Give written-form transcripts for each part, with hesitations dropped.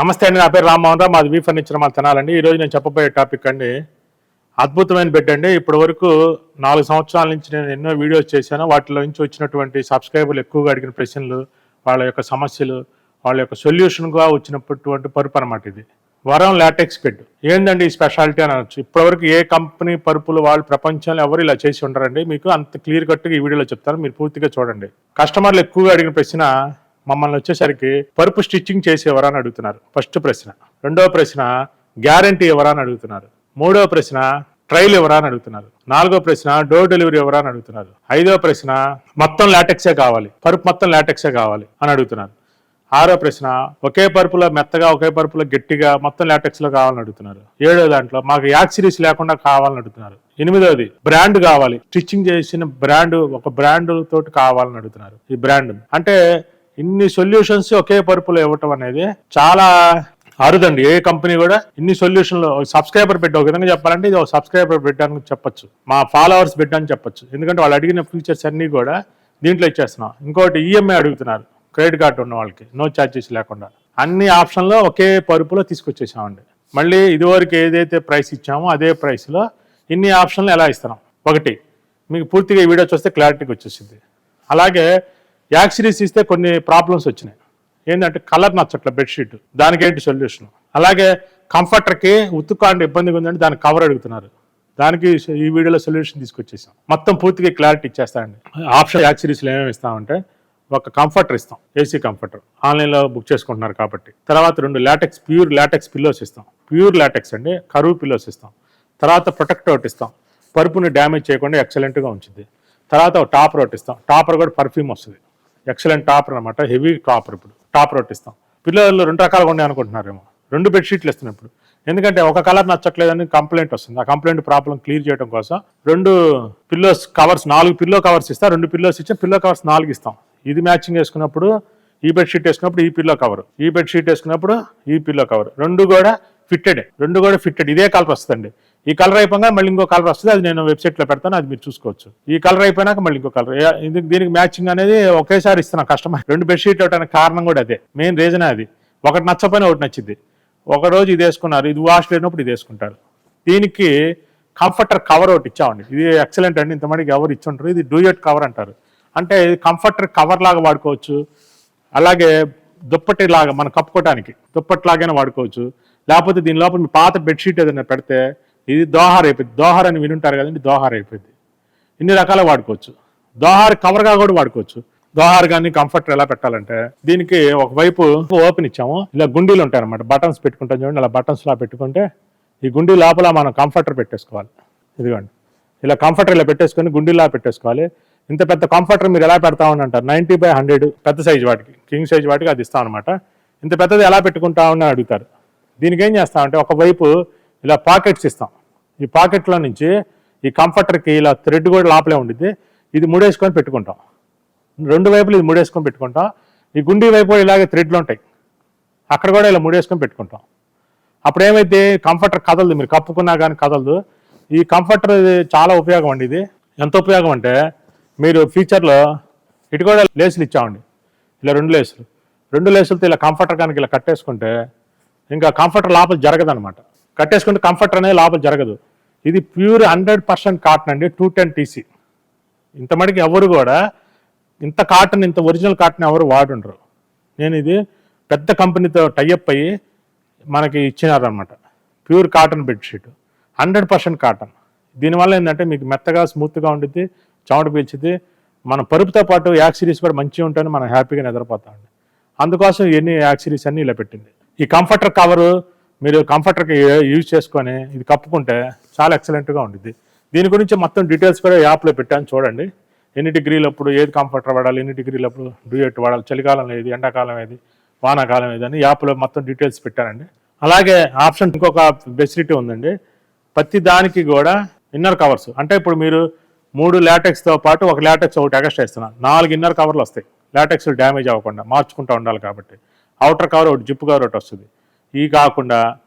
నమస్తే అండి, నా పేరు రామ్మోహన్ రావు, మాది వీ ఫర్నిచర్ మా తినాలండి. ఈరోజు నేను చెప్పబోయే టాపిక్ అండి అద్భుతమైన బెడ్ అండి. ఇప్పటి వరకు 4 సంవత్సరాల నుంచి నేను ఎన్నో వీడియోస్ చేశాను. వాటిలో నుంచి వచ్చినటువంటి సబ్స్క్రైబర్లు ఎక్కువగా అడిగిన ప్రశ్నలు, వాళ్ళ యొక్క సమస్యలు, వాళ్ళ యొక్క సొల్యూషన్గా వచ్చినటువంటి పరుపు అనమాట ఇది. వరం లాటెక్స్ బెడ్. ఏందండి ఈ స్పెషాలిటీ అని అనొచ్చు. ఇప్పటివరకు ఏ కంపెనీ పరుపులు వాళ్ళు ప్రపంచంలో ఎవరు ఇలా చేసి ఉండరండి. మీకు అంత క్లియర్ కట్గా ఈ వీడియోలో చెప్తాను, మీరు పూర్తిగా చూడండి. కస్టమర్లు ఎక్కువగా అడిగిన ప్రశ్న మమ్మల్ని వచ్చేసరికి పరుపు స్టిచ్చింగ్ చేసేవరా అని అడుగుతున్నారు. ఫస్ట్ ప్రశ్న. రెండవ ప్రశ్న గ్యారంటీ ఎవరా అని అడుగుతున్నారు. మూడవ ప్రశ్న ట్రైల్ ఎవరా అని అడుగుతున్నారు. నాలుగో ప్రశ్న డోర్ డెలివరీ ఎవరా అని అడుగుతున్నారు. ఐదవ ప్రశ్న మొత్తం లాటెక్సే కావాలి, పరుపు మొత్తం లాటెక్సే కావాలి అని అడుగుతున్నారు. ఆరో ప్రశ్న ఒకే పరుపులో మెత్తగా, ఒకే పరుపులో గట్టిగా మొత్తం లాటెక్స్ లో కావాలని అడుగుతున్నారు. ఏడో దాంట్లో మాకు యాక్సిరీస్ లేకుండా కావాలని అడుగుతున్నారు. ఎనిమిదోది బ్రాండ్ కావాలి, స్టిచ్చింగ్ చేసిన బ్రాండ్, ఒక బ్రాండ్ తోటి కావాలని అడుగుతున్నారు. ఈ బ్రాండ్ అంటే ఇన్ని సొల్యూషన్స్ ఒకే పరుపులో ఇవ్వటం అనేది చాలా అరుదండి. ఏ కంపెనీ కూడా ఇన్ని సొల్యూషన్లు. సబ్స్క్రైబర్ బెడ్ ఒక విధంగా చెప్పాలంటే ఇది ఒక సబ్స్క్రైబర్ బెడ్ అని చెప్పొచ్చు, మా ఫాలోవర్స్ బెడ్ అని చెప్పొచ్చు. ఎందుకంటే వాళ్ళు అడిగిన ఫీచర్స్ అన్ని కూడా దీంట్లో ఇచ్చేస్తున్నాం. ఇంకోటి ఈఎంఐ అడుగుతున్నారు, క్రెడిట్ కార్డు ఉన్న వాళ్ళకి నో ఛార్జెస్ లేకుండా. అన్ని ఆప్షన్లో ఒకే పరుపులో తీసుకొచ్చేసామండి. మళ్ళీ ఇదివరకు ఏదైతే ప్రైస్ ఇచ్చామో అదే ప్రైస్లో ఇన్ని ఆప్షన్లు ఎలా ఇస్తున్నాం. ఒకటి మీకు పూర్తిగా ఈ వీడియో చూస్తే క్లారిటీకి వచ్చేసింది. అలాగే యాక్సిరీస్ ఇస్తే కొన్ని ప్రాబ్లమ్స్ వచ్చినాయి. ఏంటంటే కలర్ నచ్చట్ల బెడ్షీట్, దానికి ఏంటి సొల్యూషన్. అలాగే కంఫర్టర్కి ఉతుక్కాండి ఇబ్బందిగా ఉందంటే దానికి కవర్ అడుగుతున్నారు, దానికి ఈ వీడియోలో సొల్యూషన్ తీసుకొచ్చేసాం. మొత్తం పూర్తిగా క్లారిటీ ఇచ్చేస్తానండి. ఆప్షన్ యాక్సిరీస్లో ఏమేమి ఇస్తామంటే ఒక కంఫర్టర్ ఇస్తాం, ఏసీ కంఫర్టర్ ఆన్లైన్లో బుక్ చేసుకుంటున్నారు కాబట్టి. తర్వాత 2 లాటెక్స్, ప్యూర్ లాటెక్స్ పిల్లోస్ ఇస్తాం. ప్యూర్ లాటెక్స్ అండి, కరువు పిల్లోస్ ఇస్తాం. తర్వాత ప్రొటెక్టర్ ఒకటి ఇస్తాం, పరుపుని డ్యామేజ్ చేయకుండా ఎక్సలెంట్గా ఉంచుద్ది. తర్వాత ఒక టాపర్ ఒకటి ఇస్తాం, టాపర్ కూడా పర్ఫ్యూమ్ వస్తుంది, ఎక్సలెంట్ టాపర్ అనమాట, హెవీ టాపర్. ఇప్పుడు టాపర్ ఒకటి ఇస్తాం. పిల్లలు 2 రకాలుగా ఉన్నాయి అనుకుంటున్నారేమో, 2 బెడ్షీట్లు ఇస్తున్నాం ఇప్పుడు. ఎందుకంటే ఒక కలర్ నచ్చట్లేదని కంప్లైంట్ వస్తుంది. ఆ కంప్లైంట్ ప్రాబ్లం క్లియర్ చేయడం కోసం 2 పిల్లోస్ కవర్స్, 4 పిల్లో కవర్స్ ఇస్తాం. 2 పిల్లోస్ ఇచ్చాం, పిల్లో కవర్స్ 4 ఇస్తాం. ఇది మ్యాచింగ్ వేసుకున్నప్పుడు ఈ బెడ్షీట్ వేసుకున్నప్పుడు ఈ పిల్లో కవర్, ఈ బెడ్షీట్ వేసుకున్నప్పుడు ఈ పిల్లో కవర్, 2 కూడా ఫిట్టెడ్. ఇదే కలర్ వస్తుందండి. ఈ కలర్ అయిపోయినా మళ్ళీ ఇంకో కలర్ వస్తుంది, అది నేను వెబ్సైట్లో పెడతాను, అది మీరు చూసుకోవచ్చు. ఈ కలర్ అయిపోయినాక మళ్ళీ ఇంకో కలర్. దీనికి మ్యాచింగ్ అనేది ఒకేసారి ఇస్తున్నాం కస్టమర్. 2 బెడ్షీట్ అవడానికి కారణం కూడా అదే, మెయిన్ రీజన్ అది. ఒకటి నచ్చపోయినా ఒకటి నచ్చింది. ఒక రోజు ఇది వేసుకున్నారు, ఇది వాష్ లేనప్పుడు ఇది వేసుకుంటారు. దీనికి కంఫర్టర్ కవర్ ఒకటి ఇచ్చామండి. ఇది ఎక్సలెంట్ అండి, ఇంతమందికి ఎవరు ఇచ్చుంటారు. ఇది డూయట్ కవర్ అంటారు. అంటే కంఫర్టర్ కవర్ లాగా వాడుకోవచ్చు, అలాగే దుప్పటి లాగా మనం కప్పుకోవడానికి దుప్పటి లాగానే వాడుకోవచ్చు. లేకపోతే దీని లోపల మీ పాత బెడ్షీట్ ఏదైనా పెడితే ఇది దోహార్ అయిపోయింది. దోహార్ అని వినుంటారు కదండి, దోహార్ అయిపోయింది. ఇన్ని రకాలుగా వాడుకోవచ్చు. దోహార్ కవర్గా కూడా వాడుకోవచ్చు. దోహార్ కానీ కంఫర్టర్ ఎలా పెట్టాలంటే దీనికి ఒకవైపు ఓపెన్ ఇచ్చాము, ఇలా గుండీలు ఉంటాయి అనమాట, బటన్స్ పెట్టుకుంటాం చూడండి. అలా బటన్స్ లా పెట్టుకుంటే ఈ గుండీ లోపల మనం కంఫర్టర్ పెట్టేసుకోవాలి. ఇదిగోండి, ఇలా కంఫర్టర్ ఇలా పెట్టేసుకొని గుండీలా పెట్టేసుకోవాలి. ఇంత పెద్ద కంఫర్టర్ మీరు ఎలా పెడతామని అంటారు. 90/100 పెద్ద సైజు వాటికి, కింగ్ సైజ్ వాటికి అది ఇస్తాం అనమాట. ఇంత పెద్దది ఎలా పెట్టుకుంటామని అడుగుతారు. దీనికి ఏం చేస్తామంటే ఒకవైపు ఇలా పాకెట్స్ ఇస్తాం. ఈ పాకెట్లో నుంచి ఈ కంఫర్టర్కి ఇలా థ్రెడ్ కూడా లోపలే ఉండిద్ది. ఇది ముడేసుకొని పెట్టుకుంటాం, 2 వైపులు ఇది ముడేసుకొని పెట్టుకుంటాం. ఈ గుండీ వైపు ఇలాగే థ్రెడ్లు ఉంటాయి, అక్కడ కూడా ఇలా ముడేసుకొని పెట్టుకుంటాం. అప్పుడు ఏమైతే కంఫర్టర్ కదలదు, మీరు కప్పుకున్నా కానీ కదలదు. ఈ కంఫర్టర్ చాలా ఉపయోగం అండి. ఇది ఎంత ఉపయోగం అంటే మీరు ఫ్యూచర్లో ఇటు కూడా లేసులు ఇచ్చామండి, ఇలా 2 లేసులతో ఇలా కంఫర్టర్ కానీ ఇలా కట్టేసుకుంటే ఇంకా కంఫర్టర్ లోపల జరగదు అనమాట. కట్టేసుకుంటే కంఫర్టర్ అనేది లోపల జరగదు. ఇది ప్యూర్ 100% కాటన్ అండి, 210 TC. ఇంత మటుకు ఎవరు కూడా ఇంత కాటన్, ఇంత ఒరిజినల్ కాటన్ ఎవరు వాడుండరు. నేను ఇది పెద్ద కంపెనీతో టైఅప్ అయ్యి మనకి ఇచ్చినారనమాట. Pure cotton bedsheet, 100% cotton. దీనివల్ల ఏంటంటే మీకు మెత్తగా స్మూత్గా ఉండిద్ది, చెమట పీల్చిద్ది. మన పరుపుతో పాటు యాక్సిరీస్ కూడా మంచిగా ఉంటాయని మనం హ్యాపీగా నిద్రపోతామండి. అందుకోసం ఇవన్నీ యాక్సిరీస్ అన్నీ ఇలా పెట్టింది. ఈ కంఫర్టర్ కవరు మీరు కంఫర్టర్కి యూజ్ చేసుకొని ఇది కప్పుకుంటే చాలా ఎక్సలెంట్గా ఉండిద్ది. దీని గురించి మొత్తం డీటెయిల్స్ కూడా యాప్లో పెట్టాను చూడండి. ఎన్ని డిగ్రీలప్పుడు ఏది కంఫర్టర్ వాడాలి, ఎన్ని డిగ్రీలప్పుడు డూయట్ వాడాలి, చలికాలం ఏది, ఎండాకాలం ఏది, వానాకాలం ఏది అని యాప్లో మొత్తం డీటెయిల్స్ పెట్టానండి. అలాగే ఆప్షన్ ఇంకొక ఫెసిలిటీ ఉందండి, ప్రతి దానికి కూడా ఇన్నర్ కవర్స్. అంటే ఇప్పుడు మీరు 3 లాటెక్స్తో పాటు ఒక లాటెక్స్ ఒకటి ఎక్స్ట్రా ఇస్తున్నాను, 4 ఇన్నర్ కవర్లు వస్తాయి. లాటెక్స్ డ్యామేజ్ అవ్వకుండా మార్చుకుంటూ ఉండాలి కాబట్టి. అవుటర్ కవర్ ఒకటి, జిప్ కవర్ ఒకటి వస్తుంది. ఇవి కాకుండా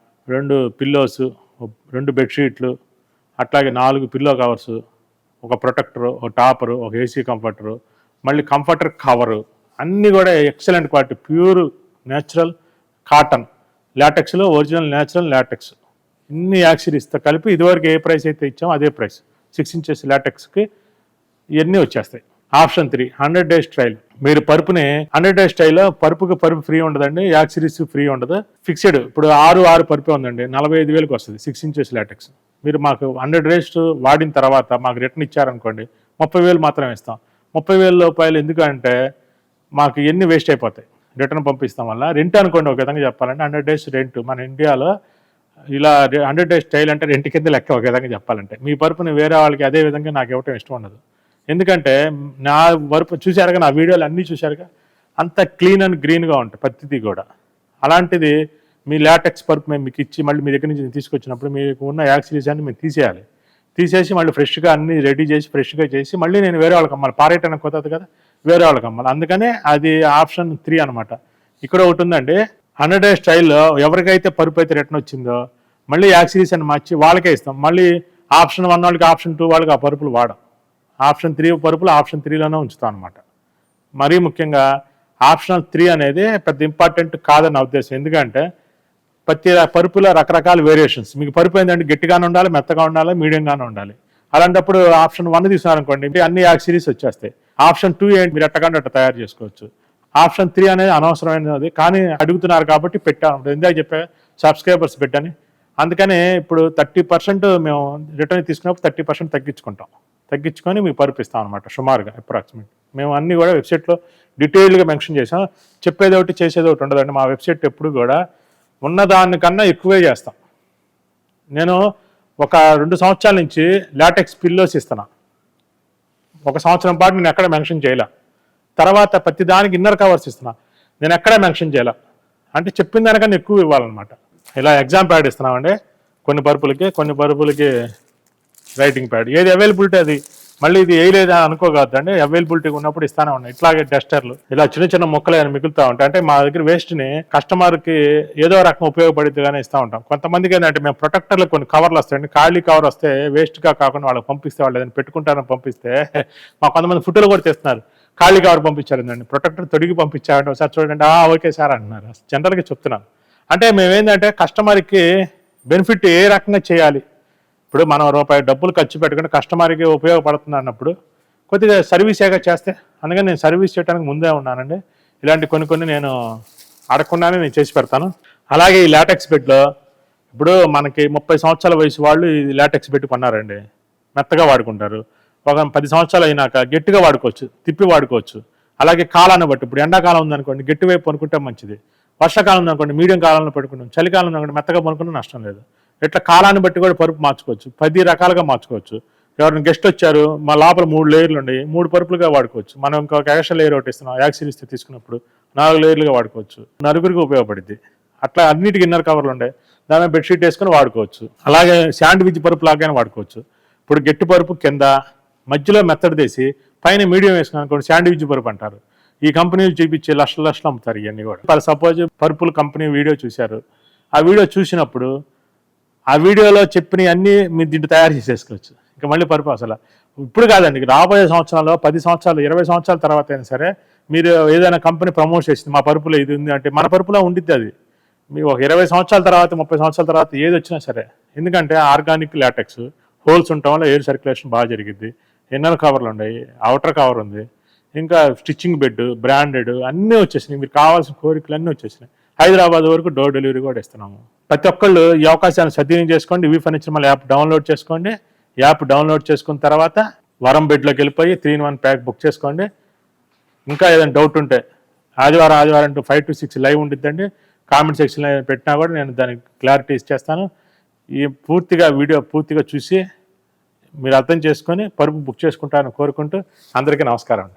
2 పిల్లోస్, 2 బెడ్షీట్లు, అట్లాగే 4 పిల్లో కవర్సు, ఒక ప్రొటెక్టరు, ఒక టాపరు, ఒక ఏసీ కంఫర్టరు, మళ్ళీ కంఫర్టర్ కవరు, అన్నీ కూడా excellent quality, pure natural cotton. లాటెక్స్లో ఒరిజినల్ న్యాచురల్ లాటెక్స్ ఇన్ని యాక్సిరీస్తో కలిపి ఇదివరకు ఏ ప్రైస్ అయితే ఇచ్చామో అదే ప్రైస్ 6 ఇంచెస్ లాటెక్స్కి ఇవన్నీ వచ్చేస్తాయి. Option 3 100 days trial. మీరు పరుపుని 100 days ట్రయల్లో పరుపు ఫ్రీ ఉండదండి, యాక్సిరీస్ ఫ్రీ ఉండదు. ఫిక్స్డ్ ఇప్పుడు 6 పరుపే ఉందండి, 45,000కి వస్తుంది 6 ఇంచెస్ లాటెక్స్. మీరు మాకు 100 days వాడిన తర్వాత మాకు రిటర్న్ ఇచ్చారనుకోండి 30,000 మాత్రమే ఇస్తాం. 30,000 రూపాయలు ఎందుకంటే మాకు ఎన్ని వేస్ట్ అయిపోతాయి రిటర్న్ పంపిస్తాం వల్ల. రెంట్ అనుకోండి, ఒక విధంగా చెప్పాలంటే 100 days రెంట్ మన ఇండియాలో ఇలా 100 days ట్రయల్ అంటే రెంట్ కింద లెక్క, ఒక విధంగా చెప్పాలంటే. మీ పరుపుని వేరే వాళ్ళకి అదే విధంగా నాకు ఇవ్వటం ఇష్టం ఉండదు. ఎందుకంటే నా పరుపు చూశారుగా, నా వీడియోలు అన్నీ చూశారుగా, అంత క్లీన్ అండ్ గ్రీన్గా ఉంటాయి ప్రతిదీ కూడా. అలాంటిది మీ లాటెక్స్ పరుపు మేము మీకు ఇచ్చి మళ్ళీ మీ దగ్గర నుంచి తీసుకొచ్చినప్పుడు మీకు ఉన్న యాక్సిరీస్ అన్ని మేము తీసేసి మళ్ళీ ఫ్రెష్గా అన్ని రెడీ చేసి ఫ్రెష్గా చేసి మళ్ళీ నేను వేరే వాళ్ళకి అమ్మాలి. పారేయటానికి కొత్తది కదా, వేరే వాళ్ళకి అమ్మాలి. అందుకనే అది ఆప్షన్ 3 అనమాట. ఇక్కడ ఒకటి ఉందండి, 100 days ట్రయల్లో ఎవరికైతే పరుపు అయితే రిటర్న్ వచ్చిందో మళ్ళీ యాక్సిరీస్ అని మార్చి వాళ్ళకే ఇస్తాం. మళ్ళీ ఆప్షన్ 1 వాళ్ళకి ఆప్షన్ 2 వాళ్ళకి ఆ పరుపులు వాడం. ఆప్షన్ 3 పరుపులు ఆప్షన్ 3లోనే ఉంచుతాం అనమాట. మరీ ముఖ్యంగా ఆప్షనల్ 3 అనేది పెద్ద ఇంపార్టెంట్ కాదని నా ఉద్దేశం. ఎందుకంటే ప్రతి పరుపులో రకరకాల వేరియేషన్స్. మీకు పరుపు ఏంటంటే గట్టిగానే ఉండాలి, మెత్తగా ఉండాలి, మీడియంగానే ఉండాలి. అలాంటప్పుడు ఆప్షన్ 1 తీసుకున్నారనుకోండి అన్ని యాక్సిరీస్ వచ్చేస్తాయి. ఆప్షన్ 2 ఏంటి, మీరు ఎట్టకంటే అట్లా తయారు చేసుకోవచ్చు. ఆప్షన్ 3 అనేది అనవసరమైనది, కానీ అడుగుతున్నారు కాబట్టి పెట్టాను. ఇందాక చెప్పా సబ్స్క్రైబర్స్ పెట్టని. అందుకని ఇప్పుడు 30% మేము రిటర్న్ తీసుకున్నప్పుడు 30% తగ్గించుకొని మీకు పరుపిస్తాం అనమాట. సుమారుగా అప్రాక్సిమేట్ మేము అన్నీ కూడా వెబ్సైట్లో డీటెయిల్డ్గా మెన్షన్ చేసాం. చెప్పేది ఒకటి చేసేది ఒకటి ఉండదండి. మా వెబ్సైట్ ఎప్పుడు కూడా ఉన్నదానికన్నా ఎక్కువే చేస్తాం. నేను ఒక 2 సంవత్సరాల నుంచి లాటెక్స్ పిల్లోస్ ఇస్తున్నా. 1 సంవత్సరం పాటు నేను ఎక్కడ మెన్షన్ చేయలే. తర్వాత ప్రతి దానికి ఇన్నర్ కవర్స్ ఇస్తున్నా, నేను ఎక్కడా మెన్షన్ చేయలే. అంటే చెప్పిన దానికన్నా ఎక్కువ ఇవ్వాలన్నమాట. ఇలా ఎగ్జామ్ ప్యాడ్ ఇస్తున్నామండి కొన్ని పరుపులకి రైటింగ్ ప్యాడ్. ఏది అవైలబిలిటీ అది, మళ్ళీ ఇది వేయలేదా అనుకోకూడదండి. అవైలబిలిటీ ఉన్నప్పుడు ఇస్తానే ఉన్నాయి. ఇట్లాగే డస్టర్లు ఇలా చిన్న మొక్కలు ఏమైనా మిగులుతూ ఉంటాయి. అంటే మా దగ్గర వేస్ట్ని కస్టమర్కి ఏదో రకం ఉపయోగపడిద్దిగానే ఇస్తూ ఉంటాం. కొంతమందికి ఏంటంటే మేము ప్రొటెక్టర్లు కొన్ని కవర్లు వస్తాయండి, ఖాళీ కవర్ వస్తే వేస్ట్గా కాకుండా వాళ్ళకి పంపిస్తే వాళ్ళు ఏదైనా పెట్టుకుంటారని పంపిస్తే మా కొంతమంది ఫోటోలు కూడా తెస్తున్నారు. ఖాళీ కవర్ పంపించారండి, ప్రొటెక్టర్ తొడిగి పంపించారంటే ఒకసారి చూడండి, ఓకే సార్ అంటున్నారు. జనరల్గా చెప్తున్నాను. అంటే మేమేంటంటే కస్టమర్కి బెనిఫిట్ ఏ రకంగా చేయాలి. ఇప్పుడు మనం రూపాయి డబ్బులు ఖర్చు పెట్టుకుంటే కస్టమర్కి ఉపయోగపడుతుంది అన్నప్పుడు కొద్దిగా సర్వీస్ ఏగా చేస్తే, అందుకని నేను సర్వీస్ చేయడానికి ముందే ఉన్నానండి. ఇలాంటి కొన్ని నేను అడగకుండానే నేను చేసి పెడతాను. అలాగే ఈ లాటెక్స్ బెడ్లో ఇప్పుడు మనకి 30 సంవత్సరాల వయసు వాళ్ళు ఈ లాటెక్స్ బెడ్ కొన్నారండి, మెత్తగా వాడుకుంటారు. ఒక 10 సంవత్సరాలు అయినాక గట్టిగా వాడుకోవచ్చు, తిప్పి వాడుకోవచ్చు. అలాగే కాలాన్ని బట్టి ఇప్పుడు ఎండాకాలం ఉందనుకోండి గట్టి వైపు పనుకుంటే మంచిది, వర్షాకాలం ఉందనుకోండి మీడియం కాలంలో పడుకుంటాం, చలికాలం ఉందనుకోండి మెత్తగా పనుకున్నా నష్టం లేదు. ఇట్లా కాలాన్ని బట్టి కూడా పరుపు మార్చుకోవచ్చు, 10 రకాలుగా మార్చుకోవచ్చు. ఎవరైనా గెస్ట్ వచ్చారు, మా లోపల 3 లేయర్లు ఉన్నాయి, 3 పరుపులుగా వాడుకోవచ్చు. మనం ఇంకొక ఎక్స్ట్రా లేయర్ ఒకటి ఇస్తున్నాం యాక్సిరీస్ తీసుకున్నప్పుడు 4 లేయర్లుగా వాడుకోవచ్చు, నలుగురికి ఉపయోగపడుద్ది. అట్లా అన్నిటికీ ఇన్నర్ కవర్లు ఉంటాయి, దాని బెడ్షీట్ వేసుకొని వాడుకోవచ్చు. అలాగే శాండ్విచ్ పరుపు లాగానే వాడుకోవచ్చు. ఇప్పుడు గట్టి పరుపు కింద మధ్యలో మెత్తడి తీసి పైన మీడియం వేసుకుని అనుకోండి శాండ్విచ్ పరుపు అంటారు. ఈ కంపెనీలు చూపించి లక్షలు అమ్ముతారు ఇవన్నీ కూడా. సపోజ్ పరుపుల కంపెనీ వీడియో చూశారు, ఆ వీడియో చూసినప్పుడు ఆ వీడియోలో చెప్పినవి అన్నీ మీరు దీంట్లో తయారు చేసేసుకోవచ్చు. ఇంకా మళ్ళీ పరుపు అసలు ఇప్పుడు కాదండి, రాబోయే సంవత్సరాల్లో 10 సంవత్సరాలు 20 సంవత్సరాల తర్వాత అయినా సరే మీరు ఏదైనా కంపెనీ ప్రమోట్ చేసింది మా పరుపులో ఇది ఉంది అంటే మన పరుపులో ఉండిద్ది అది. మీరు ఒక 20 సంవత్సరాల తర్వాత 30 సంవత్సరాల తర్వాత ఏది వచ్చినా సరే, ఎందుకంటే ఆర్గానిక్ లాటెక్స్ హోల్స్ ఉండటం వల్ల ఎయిర్ సర్క్యులేషన్ బాగా జరిగిద్ది. ఇన్నర్ కవర్లు ఉన్నాయి, అవుటర్ కవర్ ఉంది, ఇంకా స్టిచ్చింగ్ బెడ్ బ్రాండెడ్ అన్నీ వచ్చేసినాయి. మీరు కావాల్సిన కోరికలు అన్నీ వచ్చేసినాయి. హైదరాబాద్ వరకు డోర్ డెలివరీ కూడా ఇస్తున్నాము. ప్రతి ఒక్కళ్ళు ఈ అవకాశాన్ని సద్వినియోగం చేసుకోండి. వి ఫర్నిచర్ మళ్ళీ యాప్ డౌన్లోడ్ చేసుకోండి. యాప్ డౌన్లోడ్ చేసుకున్న తర్వాత వరం బెడ్లోకి వెళ్ళిపోయి 3-in-1 ప్యాక్ బుక్ చేసుకోండి. ఇంకా ఏదైనా డౌట్ ఉంటే ఆదివారం 5 to 6 లైవ్ ఉండిద్దండి. కామెంట్ సెక్షన్లో పెట్టినా కూడా నేను దానికి క్లారిటీ ఇచ్చేస్తాను. ఈ వీడియో పూర్తిగా చూసి మీరు అర్థం చేసుకొని పరుపు బుక్ చేసుకుంటారని కోరుకుంటూ అందరికీ నమస్కారం అండి.